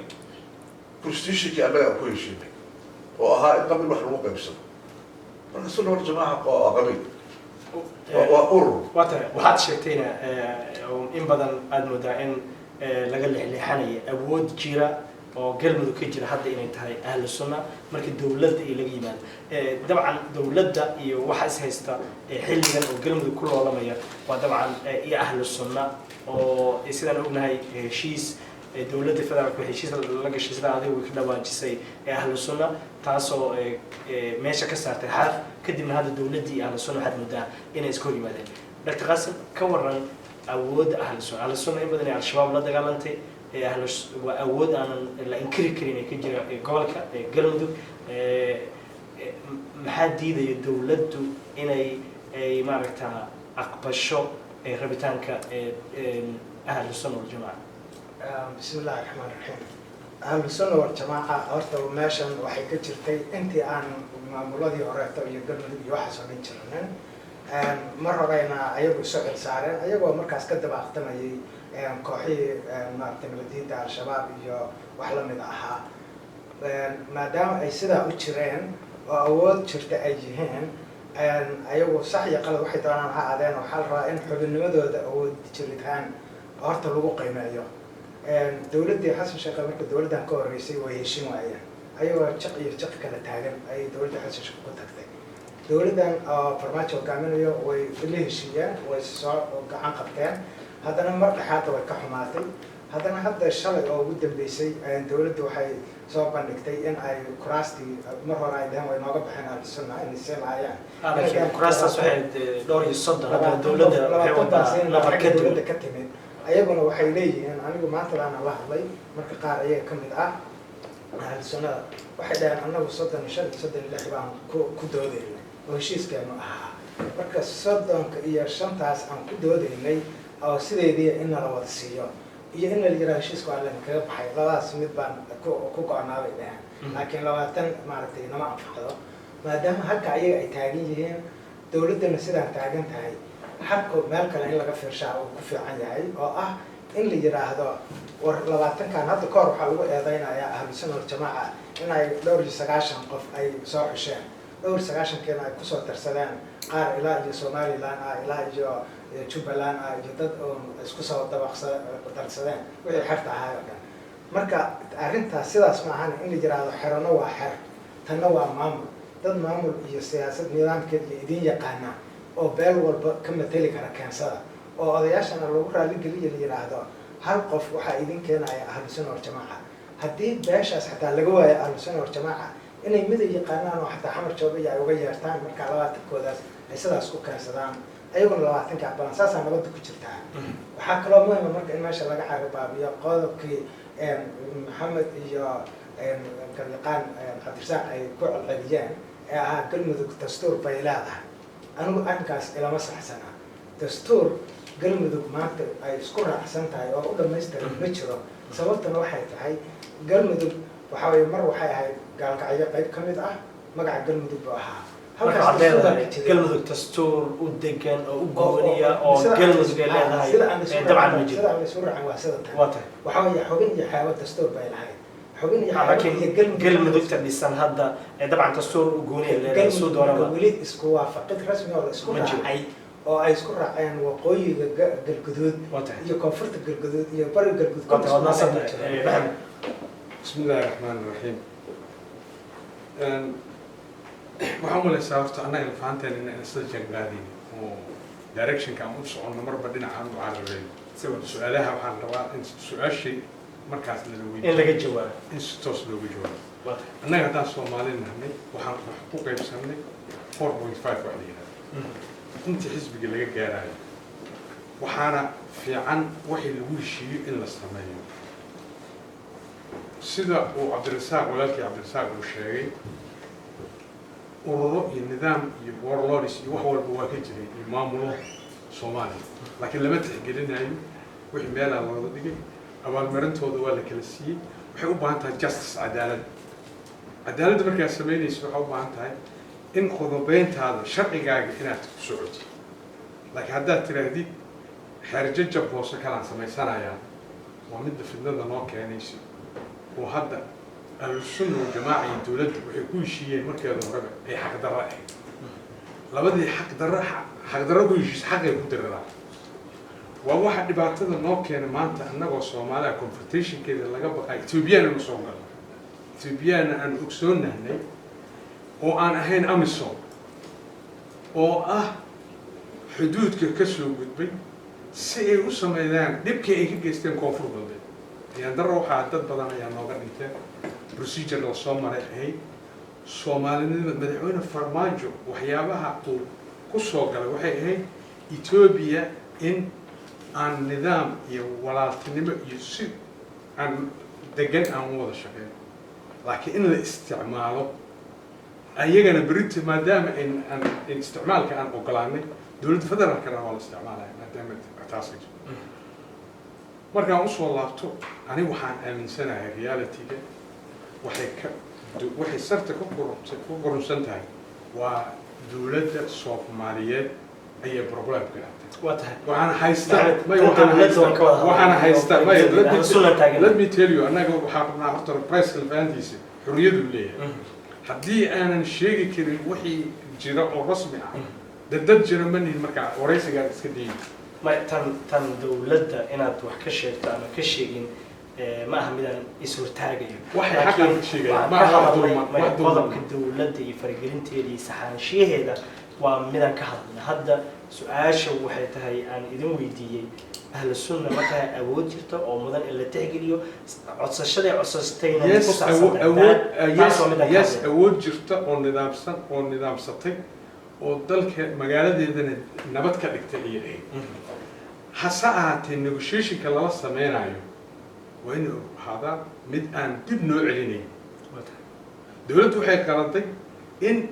constitutionkii annaga aan ku heshiinay oo ahaa in qabiil wax lagu qaybsado marka sunna waljamaaca waa qabiil waa urur waa tahay waxaad sheegtayna in badan aada moodaa in laga leexleexanayo awood jira oo galmudug ka jira hadda inay tahay ahlu sunna marka dowladda iyo laga yimaado dabcan dowladda iyo waxa is haysta xilligan oo galmudug ku loolamaya waa dabcan iyo ahlu sunna oo sidaan ognahay heshiis dowladda federaalka heshiis la gashay sida adigu ka dhawaajisay ahlu sunna taasoo meesha ka saartay xaaf kadibna hadda dowladdii iyo ahlu sunna waxaad moodaa inay iska hor yimaadeen dr qaasim ka waran awoodda ahlu sunna in badan ay al-shabaab la dagaalantay waa awood aanan la inkiri karin ee ka jira gobolka galmudug maxaa diidaya dowladdu inay maaragta aqbasho rabitaanka ahlu sunna waljamaaca bismi illahi raxmaan raxiim ahlu sunna waljamaaca horta meeshan waxay ka jirtay intii aan maamuladii horeeto iyo galmudug iyo waxaas oo dhan jiranin mar horeyna ayagu isu xil saareen ayagoo markaas ka dabaaqtamayay kooxihii maaragtay miladiinta al-shabaab iyo wax lamid ahaa maadaama ay sidaa u jireen oo awood jirta ay yihiin ayagu sax iyo qalad waxay doonaan ha aadeen waxaa la rabaa in xubinnimadooda awood jiritaan horta lagu qiimeeyo dowladdii xasan sheekhe marka dowladdan ka horreysay way heshin waayeen ayagoo jiq iyo jiq kala taagan ayay dowladda xasan sheekhe ku tagtay dowladdan oo farmaajo hogaaminayo way la heshiiyeen way soo gacan qabteen haddana mar dhexaadda way ka xumaatay haddana hadda shalay oo ugu dambeysay dowladdu waxay soo bandhigtay in ay kuraastii mar hore ay dhaheen way nooga baxeen ahlusunna inay sii laayaan kuraastaas waxay dhowr iyo soddon hadda dowladda waxay wadaa nafar ka dowladda ka timid ayaguna waxay leeyihiin anigu maanta baana la hadlay marka qaar ayaga ka mid ah ahlusunnada waxay dhaheen annagu 35 36 baan ku doodaynay oo heshiiskeenu ahaa marka 35 aan ku doodaynay oo sideedii in la wada siiyo iyo in la yiraahdo heshiisku aan kaga baxay labadaas mid baan ku go'aanaabay dhahan laakiin 20 maaragtay nama anfacdo maadaama halka ayaga ay taagan yihiin dowladdana sidaan taagan tahay xabko meel kale in laga fiirshaa uu ku fiican yahay oo ah in la yiraahdo war 20kan hadda ka hor waxaa lagu eedeynayaa ahlu sunna wal jamaaca in ay dhowr iyo 90 qof ay soo xisheen dhowr 90 keena ay kusoo darsadeen qaar ilaa iyo somaliland ilaa iyo jubbaland iyo dad oon isku soo darsadeen wixii xerta ahaa oo dhan marka arrintaas sidaas maahan in la yiraahdo xerano waa xer tanna waa maamul dad maamul iyo siyaasad nidaamkeed iyo idin yaqaana oo beel walba ka mateli kara keensada oo odayaashana lagu raali geliyo la yiraahdo hal qof waxaa idin keenaya ahlu sunna wal jamaaca haddii beeshaas xataa laga waayo ahlu sunna wal jamaaca inay mid yaqaanaan oo xataa xamar joogaya ay uga yeertaan marka 20-koodaas ay sidaas ku keensadaan ayaguna 20-ka aqbalan saasaa nabadda ku jirtaa waxaa kaloo muhiima marka in meesha laga xaribaabiyo qodobkii maxamed iyo garyaqaan cabdirasaaq ay ku celceliyeen ee ahaa galmudug dastuur bay leedahay anigu arrinkaas ilama saxsana dastuur galmudug maanta ay isku raacsan tahay oo u dhamaystiran ma jiro sababtana waxay tahay galmudug waxaa weeye mar waxay ahayd gaalkacyo qayb ka mid ah magaca galmudug buu ahaa galmudug dastuur u degan oo u gooniya oo galmudug ay leedahay dabcan ma jiro sida aan isu raacin waa sida tan waata waxaa weeye xubin iyo xeebo dastuur bay lahayd xubin iyo laakiin galmudugta dhisan hadda dabcan dastuur u gooniya leedahay soo doonaba weli isku waafaqid rasmi oo la isku raacay oo ay isku raaceen waqooyiga galguduud iyo koonfurta galguduud iyo bari galguduud بسم الله الرحمن الرحيم waxaan malaysaa horta annaga lafahanteen inaan isla jangaadin oo directionka aan u soconno marba dhinacaan u cararayn su-aalaha waxaan rabaa in su-aashii markaas lala weydiiyo in laga jawaabo in si toos looga jawaabo annaga haddaan Soomaali nahnay waxaan ku qaybsannay 4.5 wax la yidhahdo intii xisbiga laga gaarayo waxaana fiican wixii lagu heshiiyo in la sameeyo sida uu Cabdirasaaq walaalkii Cabdirasaaq uu sheegay ururo iyo nidaam iyo warlords iyo wax walba waa ka jiray iyo maamulo Soomaaliya laakiin lama tixgelinayo wixii meel aan looga dhigay abaalmarintooda waa la kala siiyey waxay u baahan tahay justice cadaalad markaad sameynayso waxay u baahan tahay in qodobeyntaada sharcigaaga inaad ku socoto laakiin haddaad tirahdid xeerjajab hoose kalaan samaysanayaa waa midda fidnada noo keenayso oo hadda ahlusunna wal jamaaca iyo dowladda waxay ku heshiiyeen markeeda horeba ay xaqdarro ahayd labadii xaqdarro ku heshiis xaqay ku diriraa waa waxa dhibaatada noo keena maanta annagoo Soomaaliya confrontationkeeda laga baqay Ethiopiana ma soo galo Ethiopiana aan ogsoonahay oo aan ahayn amisom oo ah xuduudka ka soo gudbay si ay u sameeyaan dibkii ay ka geysteen koonfur galbeed ayaan daro waxaa dad badan ayaa nooga dhintay procedure loo soo maray ahay Soomaalida madaxweyne Farmaajo waxyaabaha uu ku soo galay waxay ahayd Ethiopia in aan nidaam iyo walaaltinimo iyo si aan degan aan wada shaqeyn laakiin in la isticmaalo ayagana berito maadaama aan isticmaalka aan ogolaanay dowladda federaalkana waa la isticmaalaya maadaama taas markaan usoo laabto ani waxaan aaminsanahay reality-ga waxay sarta ku qorunsan tahay waa dowladda Soomaaliyeed ayay problemka waxaan haystaa let me tell you annaga waxaan rabnaa horta price kalfaantiisa xurriyadu leeyahay haddii aanan sheegi karin wixii jira oo rasmi ah dad jira ma nihin markaa waraysigaa iska dayin ma tan dowladda inaad wax ka sheegto ama ka sheegin ma aha midaan is-hortaagayo waxay xaqan ka sheegayaan qodobka dowladda iyo faragelinteeda iyo saxaanshiyaheeda waa midaan ka hadlay hadda su-aasha waxay tahay aan idin weydiiyey ahlu sunna ma tahay awood jirta oo mudan in la tixgeliyo codsashaday codsastayna ku yes awood jirta oo nidaamsan oo nidaamsatay oo dalka magaaladeedana nabad ka dhigtay iyo ay hase ahaatee negotiationka lala sameynayo waa in ahaadaa mid aan dib noo celinayn dowladdu waxay qaladay in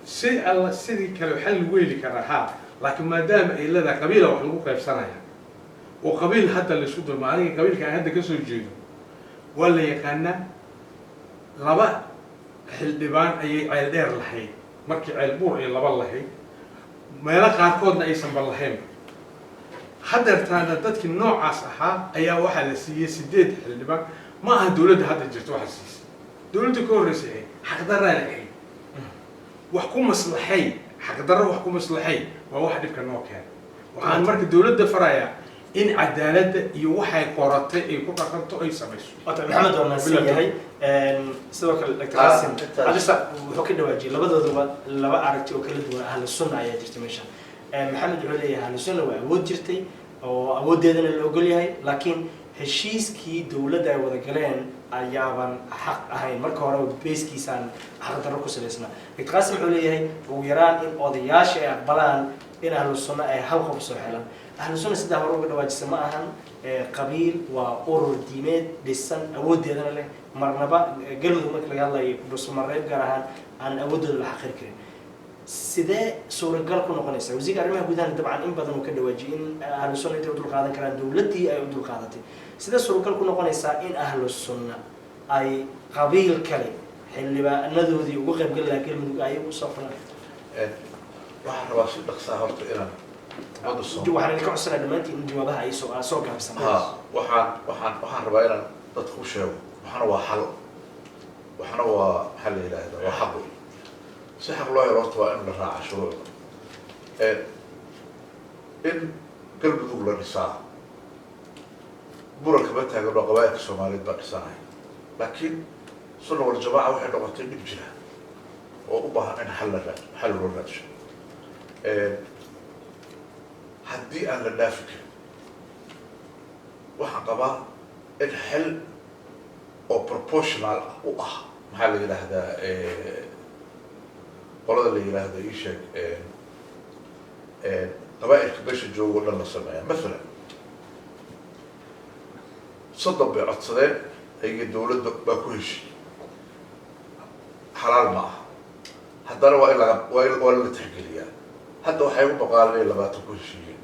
si alla sidii kale waxaa lagu heli karaa haa laakiin maadaama ay leedahay qabiila wax lagu qaybsanaya oo qabiil hadda la isu dulma aniga qabiilka aan hadda ka soo jeedo waa la yaqaanaa laba xildhibaan ayay ceel dheer lahayd markii ceel buur ay laba lahayd meelo qaarkoodna aysan bal lahayn haddeertaana dadkii noocaas ahaa ayaa waxaa la siiyey 8 xildhibaan ma aha dowladda hadda jirto waxa siisay dowladda ka horreysay xaqdaraan ahayd wax ku maslaxay xaqdarro wax ku maslaxay waa wax dhibka noo keenay waxaan marka dawladda farayaa in cadaaladda iyo waxay qoratay ay ku dhaqanto ay samayso maxamed waa mahadsan yahay sidoo kale dr qasim alisa wuxuu ka dhawaajiyay labadooduba laba aragti oo kala duwan ahlu sunna ayaa jirta meesha maxamed wuxuu leeyahay ahlu sunna waa awood jirtay oo awooddeedana la ogol yahay laakiin heshiiskii dawladda ay wada galeen ayaaban xaq ahayn marka hore beeskiisaan xaqdarro ku salaysnaa dr qasim wuxuu leeyahay ugu yaraan in odayaasha ay aqbalaan in ahlu sunna ay hal qof soo helaan ahlu sunna sidaa hore uga dhawaajisa ma ahan qabiil waa urur diimeed dhisan awooddeedana leh marnaba galmudug marka laga hadlayo dhusumareeb gaar ahaan aan awooddooda la xaqiri karin sidee suuragal ku noqonaysa wasiirka arrimaha gudaha dabcan in badan uu ka dhawaajiyay in ahlu sunna intay u dulqaadan karaan dawladdii ay u dulqaadatay sidee suuragal ku noqonaysaa in ahlu sunna ay qabiil kale xildhibaanadoodii ugu qaybgali lahaa galmudug ay u soo xulaan waxaan rabaa si dhaqsaa horta inaan waxaan idinka codsanaa dhammaantiin in jawaabaha ay soo gaabsanaa waxaan rabaa inaan dadku u sheego waxana waa xal waxana waa maxaa la yidhaahdaa waa xaq wey si xaq loo helo horta waa in la raaca shuruucda in galmudug la dhisaa muran kama taagano qabaa'ilka soomaaliyeed baa dhisanaya laakiin sunna wal jamaaca waxay noqotay dhib jira oo u baahan in xal loo raadsho haddii aan la dhaafi karin waxaan qabaa in xel oo proportional u ah maxaa la yidhaahdaa qolada la yidhaahdo ii sheeg qabaa'ilka meesha joogo o dhan la sameeya masalan soddon bay codsadeen ayaga dawladda baa ku heshiiyey xalaal ma aha haddana waa in waa la tixgeliyaa hadda waxay u baqaaleen inay 20 ku heshiiyeen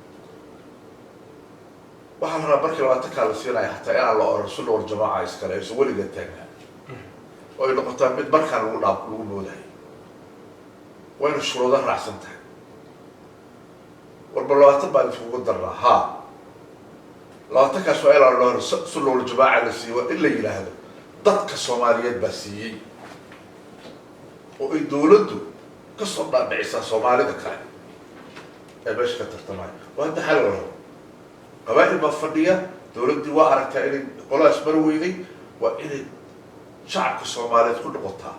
waxaa la rabaa markii 20kaa la siinaya xataa inaan la oran sunna wal jamaaca iskale aysan weligeed taagnaa oo ay noqotaa mid markaan lagu moodahay waa ina shuruudo raacsan tahay warba 20 baan iskugu darnaa haa 20kaas waa ilaa loo sunna wal jamaaca la siiyo in la yidhaahdo dadka Soomaaliyeed baa siiyey oo ay dawladdu ka soo dhaadhicisaa Soomaalida kale ee meesha ka tartamaya waa hadda xal loo qabaa'il baa fadhiya dawladdii waa aragtaa inay qolaas mar weyday waa inay shacabka Soomaaliyeed ku noqotaa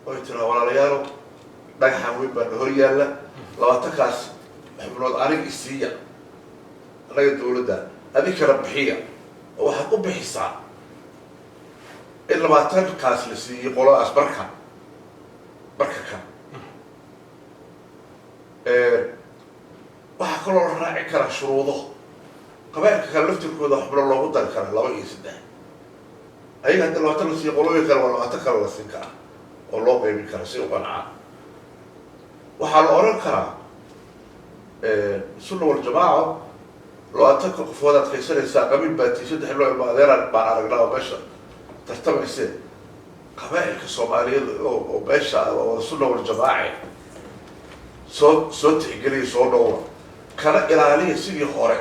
oo ay tiraa walaalayaalo dhagaxan weyn baa hor yaalla 20kaas xubnood anig isiiya anaga dawladda adinkana bixiya oo waxaad u bixisaa in 20kaas la siiyey qoladaas marka kan waxaa kaloo la raaci karaa shuruudo qabaa'ilka kale laftirkooda xubno loogu dari karaa 2 iyo 3 ayaga hadda 20 la siiyo qolooyin kale waa 20 kale la siin karaa oo loo qaybin karaa si u qancaan waxaa la oran karaa sunna wal jamaaca 20 qofood aad kaysanaysaa qabiil baatii 3 loo ilmo adeeraan baan aragnaa oo meesha tartamaysee qabaa'ilka Soomaaliyeed oo beesha oo sunna wal jamaaca soo tixgeliya soo dhowra kana ilaaliya sidii hore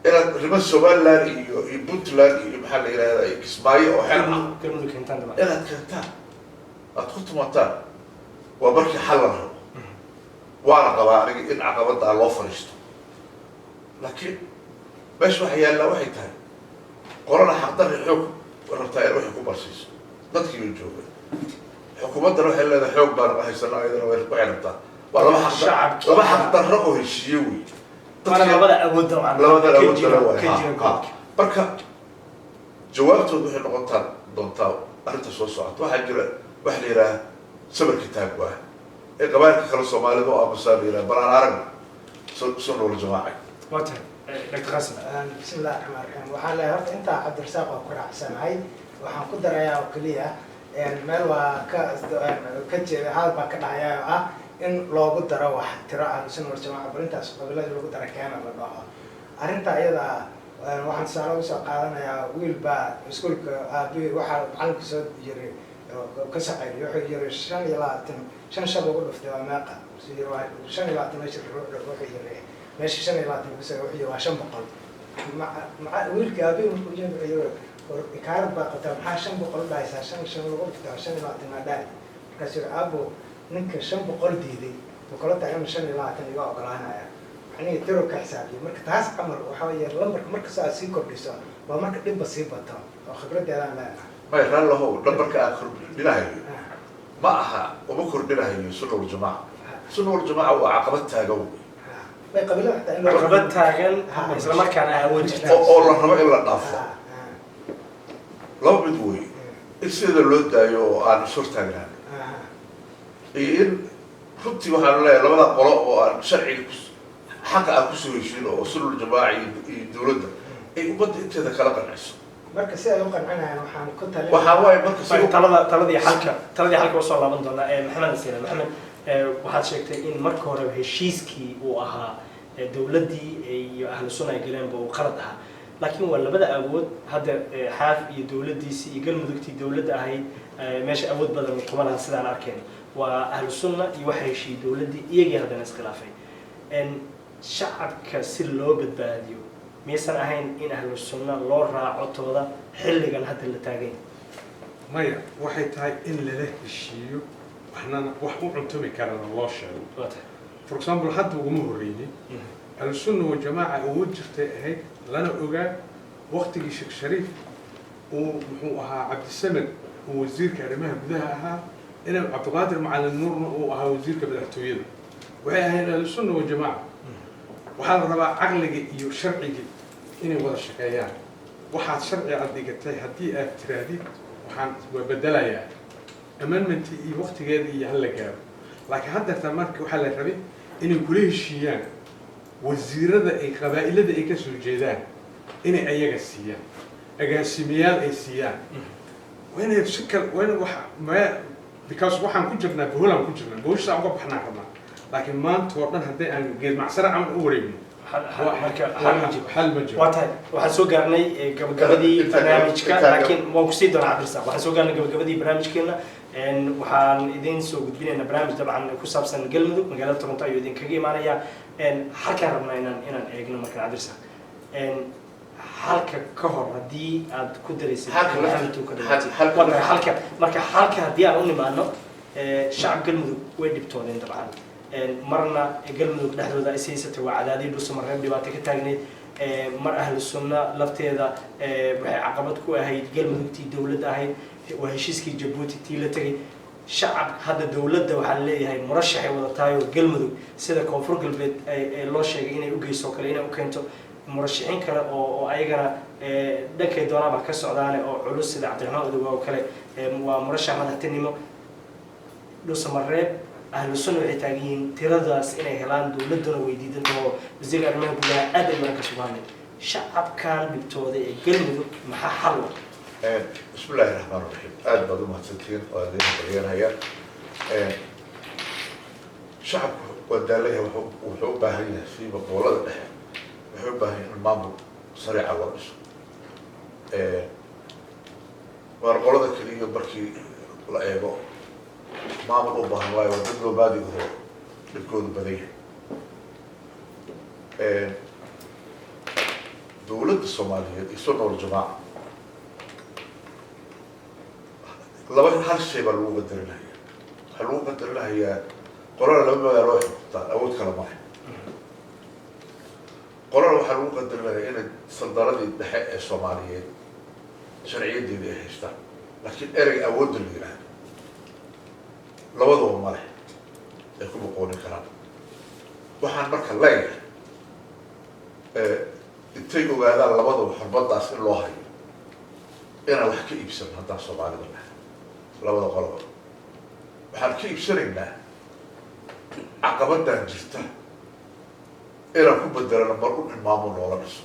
inaad riba Somaliland iyo Puntland iyo maxaa la yiraahdaa Kismaayo oo xeer ah inaad keentaan aad ku tumataan waa markii xal la rabo waana qabaa aniga in caqabada loo fariisto laakiin meesha waxa yaalla waxay tahay qorana xaqdarri xoog rabtaa in waxay ku barsiiso dadkii jooga xukuumadda waxay leedahay xoog baan haysanaa iyadana way ku xirtaa waa laba xaqdarro oo heshiiye wey labada awood marka jawaabtoodu waxay noqon doontaa arrinta soo socota waxaa jira waxa la yidhaha sabar kitaab waa ee qabaa'ilka kale Soomaalida oo aamusaa la yidhaha balaan arag sunna wal jamaaca wata dr qasim bismillah ar-rahmaan ar-rahiim waxaan leeyahay horta intaa cabdirasaaq oo ku raacsanahay waxaan ku darayaa oo kaliya meel waa ka jeeda hal baa ka dhacaya oo ah in loogu daro wax tiro ah sunna wal jamaaca barintaas qabiilada lagu daro keena la dhaho arrinta iyada waxaan tusaale u soo qaadanayaa wiil baa iskuulka aabi waxaa macalinka soo jiray ka shaqeeyay wuxuu yiri 5 shab ugu dhuftay waa meeqa 5 meesha wuxuu yiri meesha 5 wuxuu yiri waa 500 wiilka aabi wuxuu yiri ikaar baa qabta maxaa 500 dhaysaa 5 lagu dhuftay 5 ma dhaay markaas yiri aabo ninka 500 diiday boqolada ayaan 25 iga ogolaanaya aniga tiro ka xisaabiyo marka taas camal waxa weeye lambarka marka saa sii kordhiso waa marka dhib sii bato oo khibradeeda aan leeyahay ما يرى له lambarka aan kordhinayo ma aha uma kordhinayo sunna wal jamaa sunna wal jamaa waa caqabad taagan bay qabila xataa in caqabad taagan isla markaana awood jirta oo la rabo in la dhaafo laba mid wey in sida loo daayo oo aan soo taagnaan iyo in runtii waxaan leeyahay labada qolo oo aan sharciga xaqa aan kusoo heshiin oo sunna wal jamaa iyo dawladda ay ummadda inteeda kala qanciso marka si ay u qancinayaan waxaan ku talin waxaa waaye marka si taladii xalka usoo laaban doona maxamed asiina maxamed waxaad sheegtay in marka hore heshiiskii uu ahaa dawladdii iyo ahlu sunna ay galeenba uu qalad ahaa laakiin waa labada awood hadda xaaf iyo dawladdiisii iyo galmudugtii dawladda ahayd meesha awood badan kuma laha sidaan arkeen waa ahlu sunna iyo waxa heshiiyey dawladdii iyagii haddana iskhilaafay shacabka si loo badbaadiyo miyaysan ahayn in ahlu sunna loo raaco tooda xilligan hadda la taagay maya waxay tahay in lala heshiiyo waxnana wax u cuntumi karana loo sheego for example hadda uguma horreeyay ahlu sunna wa jamaaca awood jirtay ahayd lana ogaa waqtigii sheekh shariif uu muxuu ahaa cabdisamed uu wasiirka arrimaha gudaha ahaa inay cabdiqaadir macalin nuurna uu ahaa wasiirka madaxtooyada waxay ahayd ahlu sunna wa jamaaca waxaa la rabaa caqliga iyo sharciga inay wada shaqeeyaan waxaad sharci aad dhigatay haddii aad tiraadid waxaan waa bedelayaa amendmentii iyo waqtigeeda iyo hala gaaro laakiin haddeerta marka waxaa la rabay inay kula heshiiyaan wasiirada ay qabaa'ilada ay ka soo jeedaan inay ayaga siiyaan agaasimayaal ay siiyaan waa inay si kale waa in wax because waxaan ku jirnaa boholaan ku jirnaa bohoshaa uga baxnaan rabnaa laakiin maanta oo dhan haddii aan geed macsara camal u wareegno waxaan soo gaarnay gabagabadii barnaamijka laakiin waan kusii doonaa cabdirsaaq waxaan soo gaarnay gabagabadii barnaamijkeena waxaan idin soo gudbinaynaa barnaamij dabcan ku saabsan galmudug magaalada toronto ayuu idinkaga imaanaya halkaan rabnaa inaan eegno markaan cabdirsaaq halka ka hor haddii aad ku daraysay marka halka haddii aan u nimaano shacab galmudug way dhibtoodeen dabcan marna galmudug dhexdooda is haysatay waa cadaadii dhuusamareeb dhibaato ka taagneyd mar ahlu sunna lafteeda waxay caqabad ku ahayd galmudugtii dawladda ahayd waa heshiiskii jabuuti tii la tegay shacab hadda dawladda waxaa leeyahay murashaxay wadataayo galmudug sida koonfur galbeed loo sheegay inay u geyso kale inay u keento murashaxiin kale oo ayagana dhankay doonaaba ka socdaane oo culus sida cabdiraxmaan odowa oo kale waa murashax madaxtinimo dhuusamareeb ahlu sunna waxay taagan yihiin tiradaas inay helaan dawladduna weydiidan oo wasiirka arrimaha gudaha aad ay waran ka sugaanay shacabkan dhibtooday ee galmudug maxaa xal u بسم الله الرحمن الرحيم aad baad u mahadsantihiin oo aad idin baryanaya shacabku waa daalaha wuxuu u baahan yahay siiba gobolada dhexe wuxuu u baahan yahay in maamul sariica loo dhiso waar qolada keliya markii la eego maamul u baahan waayo waa dad loo baadigaho dhibkoodu badan yahay dawladda soomaaliyeed iyo sunna wal jamaaca laba hal shay baa lagu qadarinayaa waxaa lagu qadarinayaa qolana laba magaalo ay xukuntaan awood kala male qolana waxaa lagu qadarinayaa inay saldaradii dhexe ee soomaaliyeed sharciyadeedii ay haystaan laakiin ereyga awoodda la yidhaahdo labadaba male ay ku boqoonin karaan waxaan marka leeyahay intay ogaadaan labadaba xormadaas in loo hayo inaan wax ka iibsano haddaan soomaalida nahay labada qoloba waxaan ka iibsanaynaa caqabadan jirta inaan ku bedelano mar u dhin maamul loola dhiso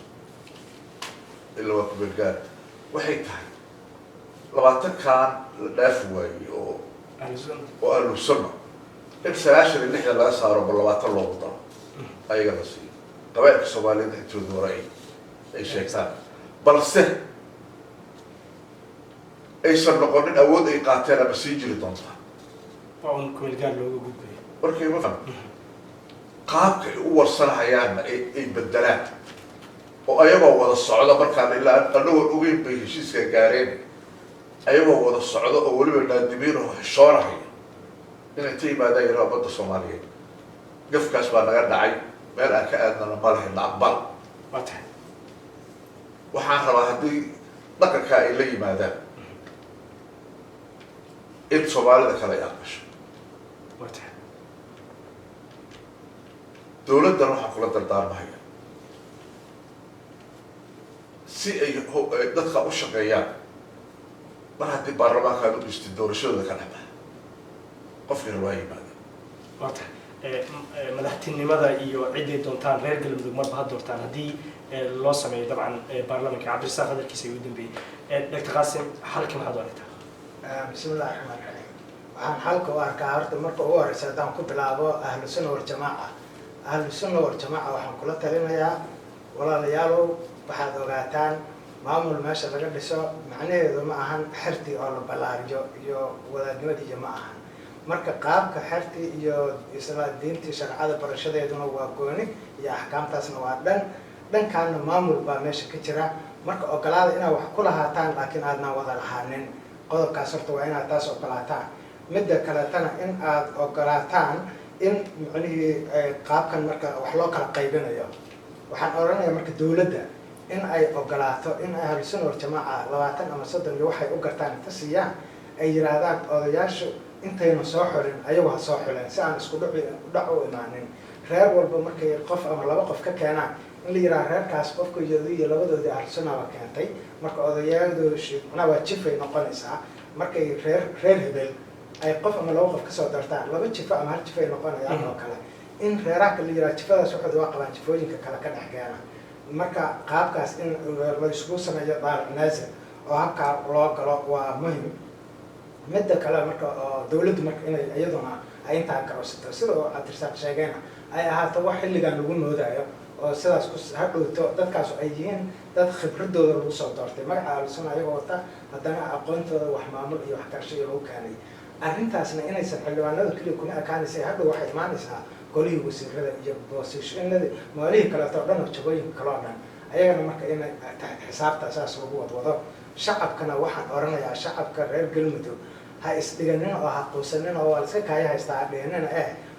ilaa waa kubeelgaad waxay tahay 20kan la dhaafi waayey oo ahlu sunna in 96 laga saaro bal 20 loogu daro ayaga la siiyo qabaa'ilka soomaaliyeed intooda hore ay sheegtaan balse aysan noqonin awood ay qaateen ama sii jiri doontaa markay ma qaabka ay u warsanahayaanna ay bedelaan oo ayagoo wada socda markaan ilaa anagoo ogeyn bay heshiiska gaareen ayagoo wada socdo oo weliba naadimiin oo xishoonahay in inta yimaadaan yaraa ummadda soomaaliyeed gafkaas baa naga dhacay meel aan ka aadnana ma lahayn aqbal waa tahay waxaan rabaa haddii dhaqankaa ay la yimaadaan in soomaalida kale ay aqbasho waa tahay dowladdan waxaan kula dardaarmahaya si ay dadka u shaqeeyaan mar haddii baarlamaanka aad u dhistay doorashadooda ka dhexbaxa qofkiina waa yimaada waa tahay madaxtinimada iyo ciday doontaan reer galmudug marba ha doortaan haddii loo sameeyo dabcan baarlamanka cabdirasaaq hadalkiisa ugu dambeeyey dr qaasim xalka maxaad u aragtaa bismillahi raxmaan raxiim waxaan xalka u arkaa horta marka ugu horeysa haddaan ku bilaabo ahlu sunna waljamaaca ahlu sunna waljamaaca waxaan kula talinayaa walaalayaalow waxaad ogaataan maamul meesha laga dhiso macnaheedu ma ahan xerti oo la ballaariyo iyo wadaadnimadiiyo ma ahan marka qaabka xerti iyo isla diintii sharcada barashadeeduna waa gooni iyo axkaamtaasna waa dhankaana maamul baa meesha ka jira marka ogolaada inaad wax ku lahaataan laakiin aadnaan wada lahaanin qodobkaas horta waa inaad taas ogolaataan midda kaleetana in aad ogolaataan in macnihii qaabkan marka wax loo kala qaybinayo waxaan odhanayaa marka dowladda in ay ogolaato in ahlu sunna waljamaaca 20 ama 30 iyo waxay u gartaan inta siiyaan ay yiraahdaan odayaashu intayna soo xulin ayagu ha soo xuleen si aan isku dhac u imaanin reer walba markay qof ama 2 qof ka keenaan in la yiraahdo reerkaas qofka iyo labadoodii ahlu sunna ba keentay marka odayaadoodu macnaha waa jifay noqonaysaa markay reer hebel ay qof ama 2 qof ka soo dartaan 2 jifo ama 1 jifay noqonayaan oo kale in reeraha la yiraahdo jifadaas waxay waa qabaan jifooyinka kale ka dhex keena marka qaabkaas in la isugu sameeyo daariq naasir oo habkaa loo galo waa muhim midda kale marka dowladdu marka inay iyaduna ay intaa garowsato sida oo cabdirasaaq sheegayna ay ahaato wax xilligan lagu moodayo oo sidaas ku hadhowto dadkaas ay yihiin dad khibradooda lagu soo doortay magaca ahlusunna ayagoo wata haddana aqoontooda wax maamul iyo wax karsho lagu keenay arrintaasna inaysan xildhibaanada keliya kuma ekaanaysa hadhow waxay imaanaysaa golihii wasiirada iyo boosishinadii maalihii kaleeto o dhan oo jagooyinka kale oo dhan ayagana marka in xisaabta saas lagu wadwado shacabkana waxaan oranayaa shacabka reer galmudug ha isdhiganin oo ha quusanin oo waa la iska kaaya haystaa ha dhiganina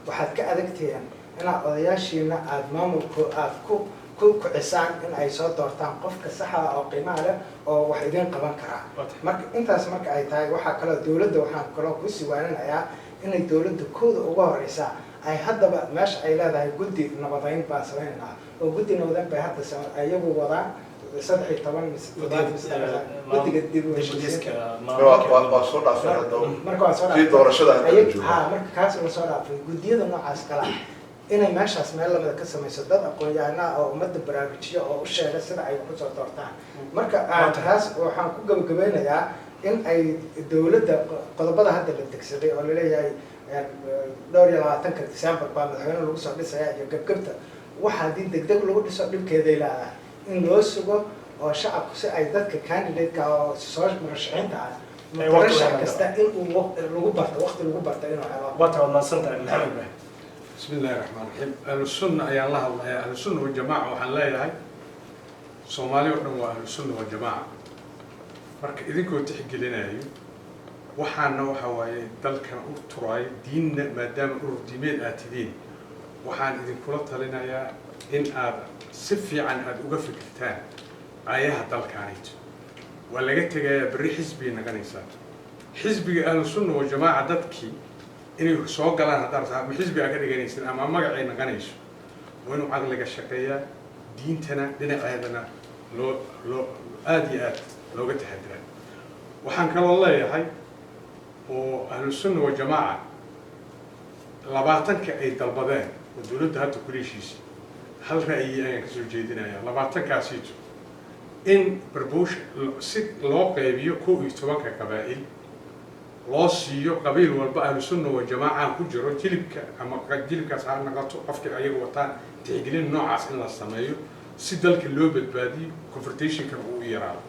waxaad ka adagtihiin inaad odayaashiina aada maamulku aada ku kicisaan in ay soo doortaan qofka saxa oo qiimaha leh oo wax idin qaban karaa marka intaas marka ay tahay waxaa kaloo dowladda waxaan kaloo ku siwaaninayaa inay dowladda kooda uga horeysaa ay haddaba meesha ay leedahay guddi nabadeyn baan samaynaynaa oo guddi nabadeyn bay hadda ayagu wadaan 13 guddiga dib u heshiisiinta waa soo dhaafay hadda marka waa soo kii doorashada hadda marka kaas la soo dhaafay guddiyada noocaas kala inay meeshaas meel lamida ka samayso dad aqoon-yahanaa oo ummadda baraarujiyo oo u sheega sida ay wax usoo doortaan marka taas waxaan ku gabagabeynayaa in ay dowladda qodobada hadda la degsaday oo laleeyahay 22 December baa madaxweyne lagu soo dhisaya iyo gabgabta waxa haddii degdeg lagu dhiso dhibkeeday leedahay in loo sugo oo shacabku si ay dadka candidate-ka oo soo murashaxiinta ah murashax kasta in uu lagu barto waqti lagu barto inuu helo wata wadnaansantahay maxamed ibrahim بسم الله الرحمن الرحيم أهل السنة يا الله أهل السنة والجماعة وحن لا يلهي صومالي وحنا أهل السنة والجماعة مرك إذا كنت تحكي لنا وحنا وحواي دلك تراي دين ما دام أردمين آتدين وحن إذا كنت لنا يا إن سفي عن أوقف الكتان عيها دلك عنيت ولا جت جاي بري حزبي نغنيسات حزبي أهل السنة والجماعة دتكي inay soo galaan haddaad xisbiga ka dhiganaysid ama magacay naqanayso waa inuu caqliga shaqeeyaa diintana dhinaceedana aad iyo aad looga taxadiraa waxaan kaloo leeyahay oo ahlu sunna waljamaaca 20ka ay dalbadeen oo dowladda hadda kula heshiisay hal ra'yi ayaan ka soo jeedinayaa 20kaasiito in barbuush si loo qaybiyo 11 qabaa'il loo siiyo qabiil walba ahlu sunna waljamaaca ku jiro jilibka ama jilibkaas ha noqoto qofka ayaga wataan tixgelin noocaas in la sameeyo si dalka loo badbaadiyo confrontationka uu yaraado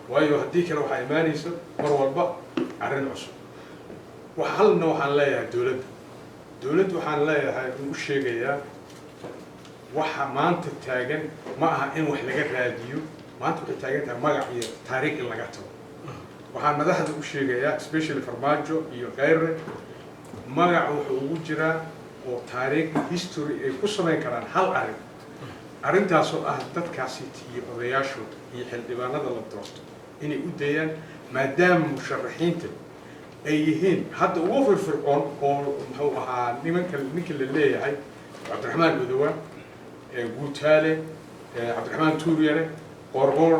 waayo haddii kale waxaa imaanaysa mar walba arrin cusub halna waxaan leeyahay dowladda waxaan leeyahay u sheegayaa waxa maanta taagan ma aha in wax laga raadiyo maanta waxay taagan tahay magac iyo taariikh in laga tago waxaan madaxda u sheegayaa especially farmaajo iyo khayre magac wuxuu ugu jiraa oo taariikh history ay ku samayn karaan hal arrintaasoo ah dadkaasi iyo odayaashooda iyo xildhibaanada la doorto inay u dayaan maadaama musharaxiinta ay yihiin hadda ugu firfircoon oo muxuu ahaa ninka la leeyahay cabdiraxmaan Odowa guutaale cabdiraxmaan Tuuriyare qorqor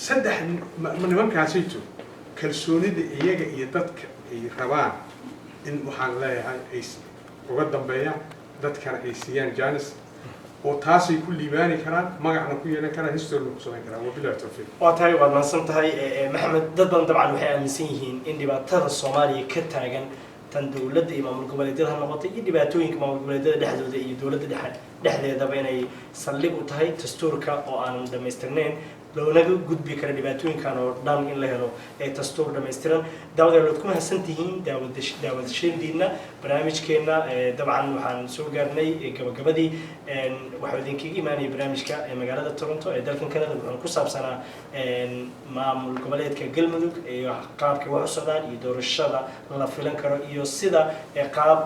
saddex nimankaasayto kalsoonida iyaga iyo dadka ay rabaan in waxaan leeyahay ay uga dambeeyaan dadkana ay siiyaan jaanis oo taasay ku liibaani karaan magacna ku yeelan karaan history ku samayn karaan wabillahi tawfiiq waa tahay waad mahadsan tahay maxamed dad badan dabcan waxay aaminsan yihiin in dhibaatada Soomaaliya ka taagan tan dawladda iyo maamul goboleedyada ha noqotay iyo dhibaatooyinka maamul goboleedyada dhexdooda iyo dawladda dhexdeedaba inay saldhig u tahay dastuurka oo aan dhamaystirnayn loonaga gudbi kara dhibaatooyinkan oo dhan in la helo ee dastuur dhammaystiran daawadeed ku mahadsantihiin daawadashadiina barnaamijkeena dabcan waxaan soo gaarnay gabagabadii waxaa idinkaga imaanaya barnaamijka magaalada Toronto ee dalkan Canada wuxuu ku saabsanaa maamul goboleedka Galmudug iyo qaabka wax u socdaan iyo doorashada la filan karo iyo sida qaab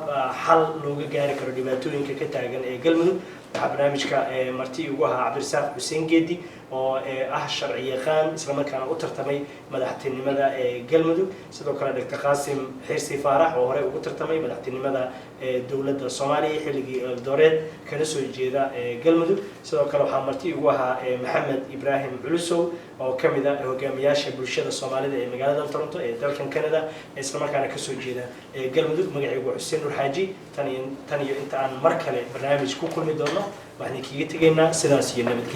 xal looga gaari karo dhibaatooyinka ka taagan ee Galmudug waxaa barnaamijka marti ugu ahaa Cabdirasaaq Xuseen Geedi oo sharci yaqaan isla markaana u tartamay madaxtinimada Galmudug sidoo kale Dr. Qaasim Xirsi Faarax oo hore ugu tartamay madaxtinimada dawladda Soomaaliya xilligii dooreed kana soo jeeda Galmudug sidoo kale waxaa marti ugu ahaa Maxamed Ibrahim Culusow oo kamid ah hogaamiyaasha bulshada Soomaalida ee magaalada Toronto ee dalkan Canada isla markaana ka soo jeeda Galmudug magaciigu Xuseen Nur Xaaji tan iyo inta aan mar kale barnaamij ku kulmi doono waxaan kaga tegaynaa sidaas iyo nabadgelyo